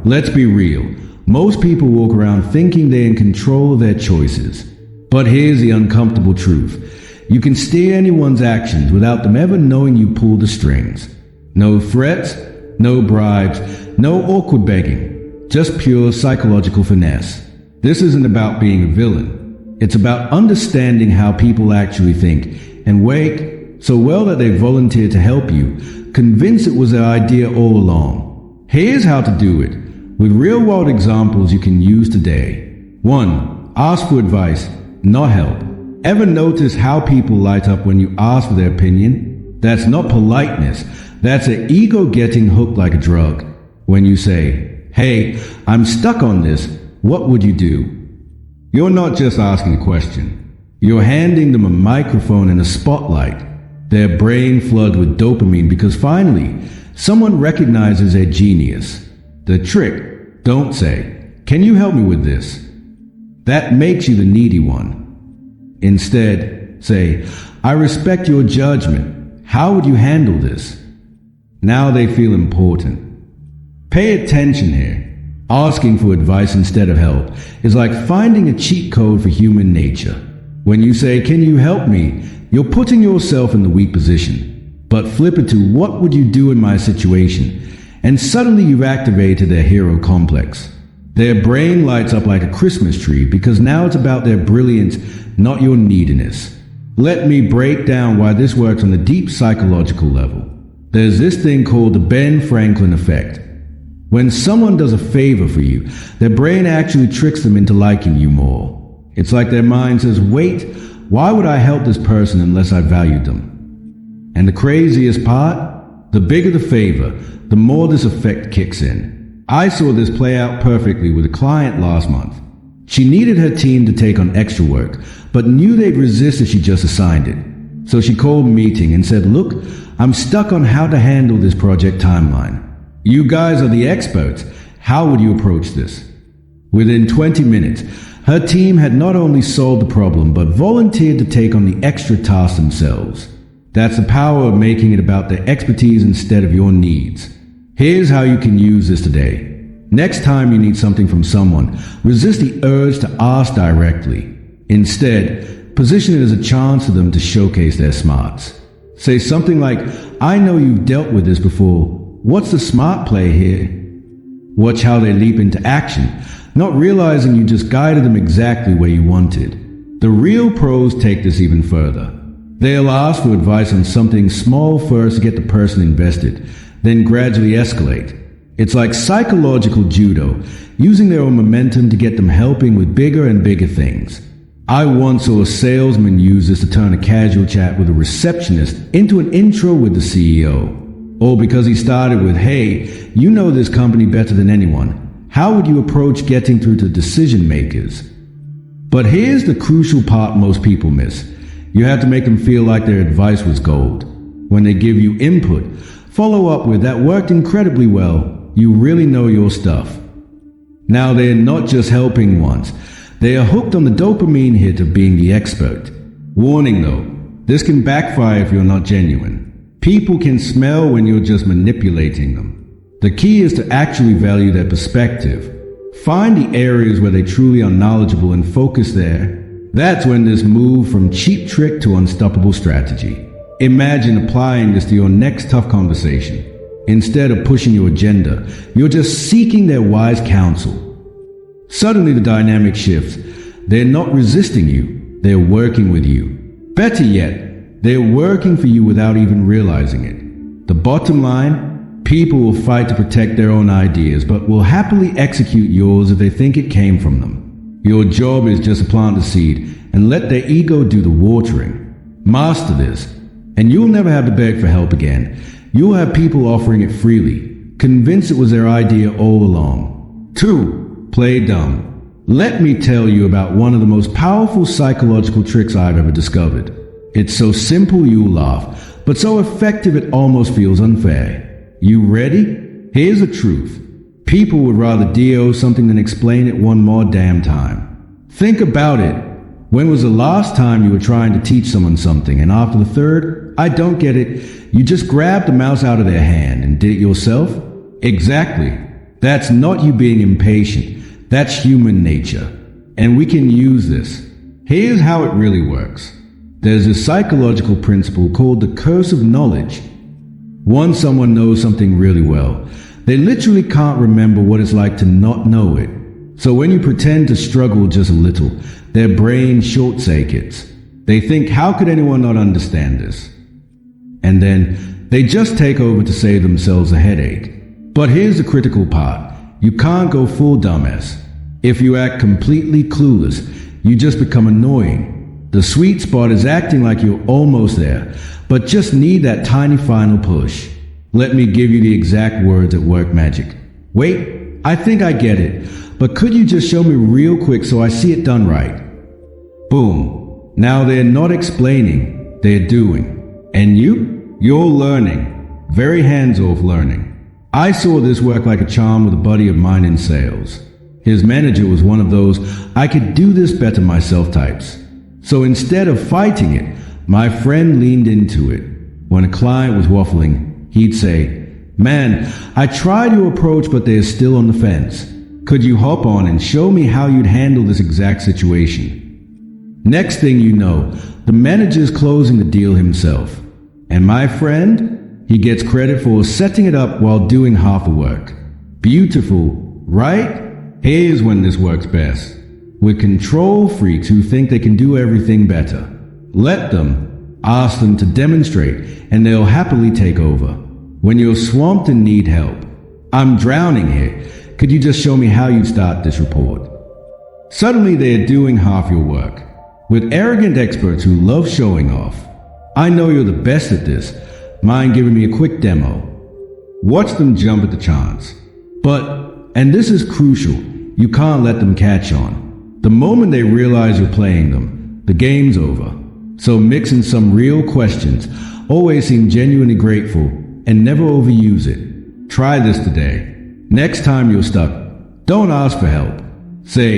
let's be real. Most people walk around thinking they're in control of their choices. But here's the uncomfortable truth. You can steer anyone's actions without them ever knowing you pull the strings. No threats, no bribes, no awkward begging. Just pure psychological finesse. This isn't about being a villain. It's about understanding how people actually think and wait so well that they volunteer to help you, convince it was their idea all along. Here's how to do it, with real-world examples you can use today. 1. Ask for advice, not help. Ever notice how people light up when you ask for their opinion? That's not politeness. That's an ego getting hooked like a drug. When you say, "Hey, I'm stuck on this, what would you do?" You're not just asking a question. You're handing them a microphone and a spotlight. Their brain floods with dopamine because finally, someone recognizes their genius. The trick, don't say, "Can you help me with this?" That makes you the needy one. Instead, say, "I respect your judgment. How would you handle this?" Now they feel important. Pay attention here. Asking for advice instead of help is like finding a cheat code for human nature. When you say, "Can you help me?" you're putting yourself in the weak position. But flip it to, "What would you do in my situation?" And suddenly you've activated their hero complex. Their brain lights up like a Christmas tree because now it's about their brilliance, not your neediness. Let me break down why this works on a deep psychological level. There's this thing called the Ben Franklin effect. When someone does a favor for you, their brain actually tricks them into liking you more. It's like their mind says, "Wait, why would I help this person unless I valued them?" And the craziest part? The bigger the favor, the more this effect kicks in. I saw this play out perfectly with a client last month. She needed her team to take on extra work, but knew they'd resist if she just assigned it. So she called a meeting and said, "Look, I'm stuck on how to handle this project timeline. You guys are the experts. How would you approach this?" Within 20 minutes, her team had not only solved the problem, but volunteered to take on the extra tasks themselves. That's the power of making it about their expertise instead of your needs. Here's how you can use this today. Next time you need something from someone, resist the urge to ask directly. Instead, position it as a chance for them to showcase their smarts. Say something like, "I know you've dealt with this before. What's the smart play here?" Watch how they leap into action, not realizing you just guided them exactly where you wanted. The real pros take this even further. They'll ask for advice on something small first to get the person invested, then gradually escalate. It's like psychological judo, using their own momentum to get them helping with bigger and bigger things. I once saw a salesman use this to turn a casual chat with a receptionist into an intro with the CEO. All because he started with, "Hey, you know this company better than anyone. How would you approach getting through to decision makers?" But here's the crucial part most people miss. You have to make them feel like their advice was gold. When they give you input, follow up with, "That worked incredibly well. You really know your stuff." Now they're not just helping once. They are hooked on the dopamine hit of being the expert. Warning though, this can backfire if you're not genuine. People can smell when you're just manipulating them. The key is to actually value their perspective. Find the areas where they truly are knowledgeable and focus there. That's when this move from cheap trick to unstoppable strategy. Imagine applying this to your next tough conversation. Instead of pushing your agenda, you're just seeking their wise counsel. Suddenly the dynamic shifts. They're not resisting you, they're working with you. Better yet, they're working for you without even realizing it. The bottom line, people will fight to protect their own ideas, but will happily execute yours if they think it came from them. Your job is just to plant the seed and let their ego do the watering. Master this, and you'll never have to beg for help again. You'll have people offering it freely, convinced it was their idea all along. 2. Play dumb. Let me tell you about one of the most powerful psychological tricks I've ever discovered. It's so simple you'll laugh, but so effective it almost feels unfair. You ready? Here's the truth. People would rather DO something than explain it one more damn time. Think about it. When was the last time you were trying to teach someone something, and after the third, "I don't get it," you just grabbed the mouse out of their hand and did it yourself? Exactly. That's not you being impatient. That's human nature. And we can use this. Here's how it really works. There's a psychological principle called the curse of knowledge. Once someone knows something really well, they literally can't remember what it's like to not know it. So when you pretend to struggle just a little, their brain short-circuits. They think, how could anyone not understand this? And then they just take over to save themselves a headache. But here's the critical part. You can't go full dumbass. If you act completely clueless, you just become annoying. The sweet spot is acting like you're almost there, but just need that tiny final push. Let me give you the exact words at work magic. Wait, I think I get it, but could you just show me real quick so I see it done right? Boom. Now they're not explaining, they're doing. And you're learning. Very hands-off learning. I saw this work like a charm with a buddy of mine in sales. His manager was one of those I could do this better myself types. So instead of fighting it, my friend leaned into it. When a client was waffling, he'd say, "Man, I tried your approach, but they're still on the fence. Could you hop on and show me how you'd handle this exact situation?" Next thing you know, the manager's closing the deal himself. And my friend, he gets credit for setting it up while doing half the work. Beautiful, right? Here's when this works best. With control freaks who think they can do everything better. Let them. Ask them to demonstrate, and they'll happily take over. When you're swamped and need help. "I'm drowning here. Could you just show me how you'd start this report?" Suddenly they're doing half your work. With arrogant experts who love showing off. "I know you're the best at this. Mind giving me a quick demo?" Watch them jump at the chance. But, and this is crucial, you can't let them catch on. The moment they realize you're playing them, the game's over. So mix in some real questions, always seem genuinely grateful, and never overuse it. Try this today. Next time you're stuck, don't ask for help. Say,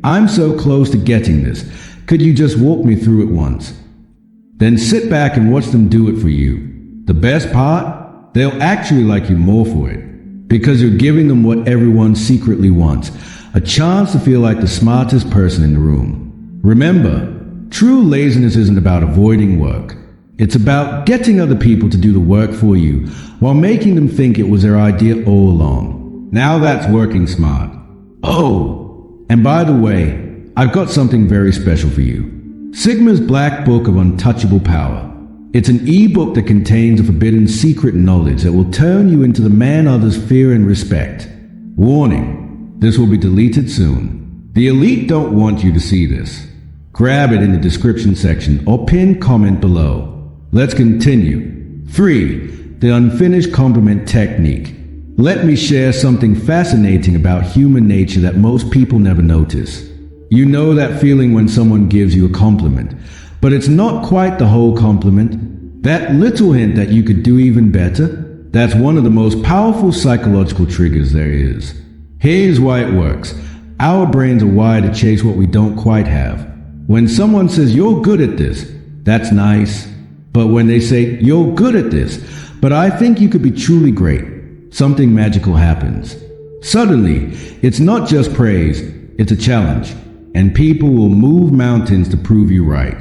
"I'm so close to getting this. Could you just walk me through it once?" Then sit back and watch them do it for you. The best part? They'll actually like you more for it. Because you're giving them what everyone secretly wants. A chance to feel like the smartest person in the room. Remember, true laziness isn't about avoiding work. It's about getting other people to do the work for you while making them think it was their idea all along. Now that's working smart. Oh, and by the way, I've got something very special for you. Sigma's Black Book of Untouchable Power. It's an e-book that contains a forbidden secret knowledge that will turn you into the man others fear and respect. Warning, this will be deleted soon. The elite don't want you to see this. Grab it in the description section or pin comment below. Let's continue. 3. The unfinished compliment technique. Let me share something fascinating about human nature that most people never notice. You know that feeling when someone gives you a compliment, but it's not quite the whole compliment. That little hint that you could do even better, that's one of the most powerful psychological triggers there is. Here's why it works. Our brains are wired to chase what we don't quite have. When someone says, "You're good at this," that's nice. But when they say, "You're good at this, but I think you could be truly great," something magical happens. Suddenly, it's not just praise, it's a challenge. And people will move mountains to prove you right.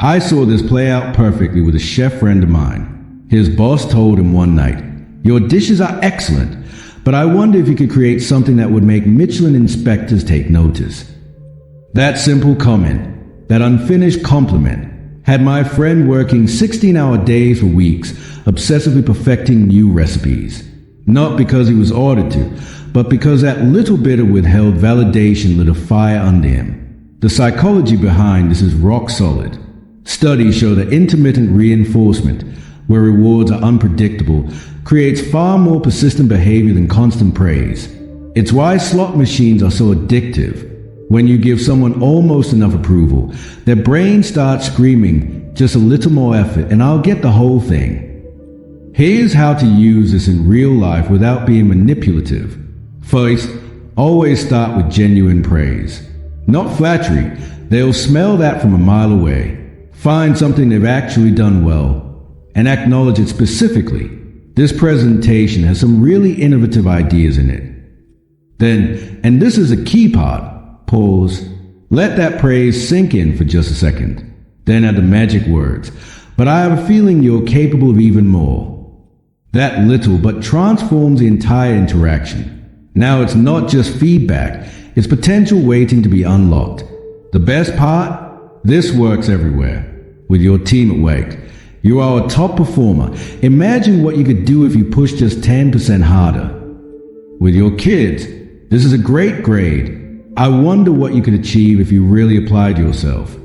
I saw this play out perfectly with a chef friend of mine. His boss told him one night, "Your dishes are excellent, but I wonder if you could create something that would make Michelin inspectors take notice." That simple comment, that unfinished compliment, had my friend working 16-hour days for weeks, obsessively perfecting new recipes. Not because he was ordered to, but because that little bit of withheld validation lit a fire under him. The psychology behind this is rock solid. Studies show that intermittent reinforcement, where rewards are unpredictable, creates far more persistent behavior than constant praise. It's why slot machines are so addictive. When you give someone almost enough approval, their brain starts screaming, "Just a little more effort and I'll get the whole thing." Here's how to use this in real life without being manipulative. First, always start with genuine praise. Not flattery. They'll smell that from a mile away. Find something they've actually done well and acknowledge it specifically. This presentation has some really innovative ideas in it. Then, and this is a key part, pause. Let that praise sink in for just a second. Then add the magic words, but I have a feeling you're capable of even more. That little but transforms the entire interaction. Now it's not just feedback, it's potential waiting to be unlocked. The best part? This works everywhere. With your team at work, you are a top performer. Imagine what you could do if you pushed just 10% harder. With your kids, this is a great grade. I wonder what you could achieve if you really applied yourself.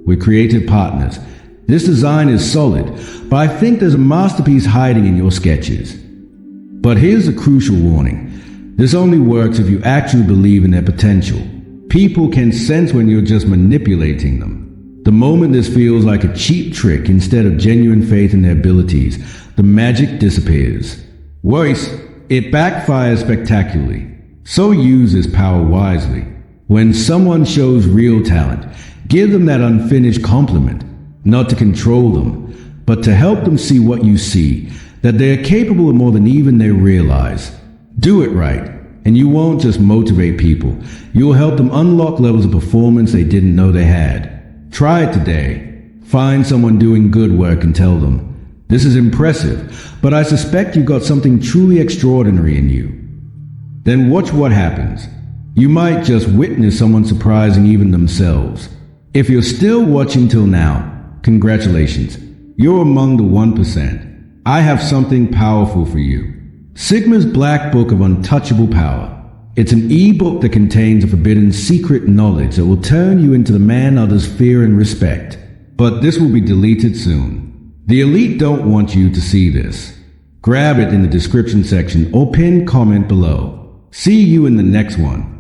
With creative partners, this design is solid, but I think there's a masterpiece hiding in your sketches. But here's a crucial warning. This only works if you actually believe in their potential. People can sense when you're just manipulating them. The moment this feels like a cheap trick instead of genuine faith in their abilities, the magic disappears. Worse, it backfires spectacularly. So use this power wisely. When someone shows real talent, give them that unfinished compliment, not to control them, but to help them see what you see, that they are capable of more than even they realize. Do it right, and you won't just motivate people, you'll help them unlock levels of performance they didn't know they had. Try it today. Find someone doing good work and tell them, this is impressive, but I suspect you've got something truly extraordinary in you. Then watch what happens. You might just witness someone surprising even themselves. If you're still watching till now, congratulations. You're among the 1%. I have something powerful for you. Sigma's Black Book of Untouchable Power. It's an e-book that contains a forbidden secret knowledge that will turn you into the man others fear and respect. But this will be deleted soon. The elite don't want you to see this. Grab it in the description section or pinned comment below. See you in the next one.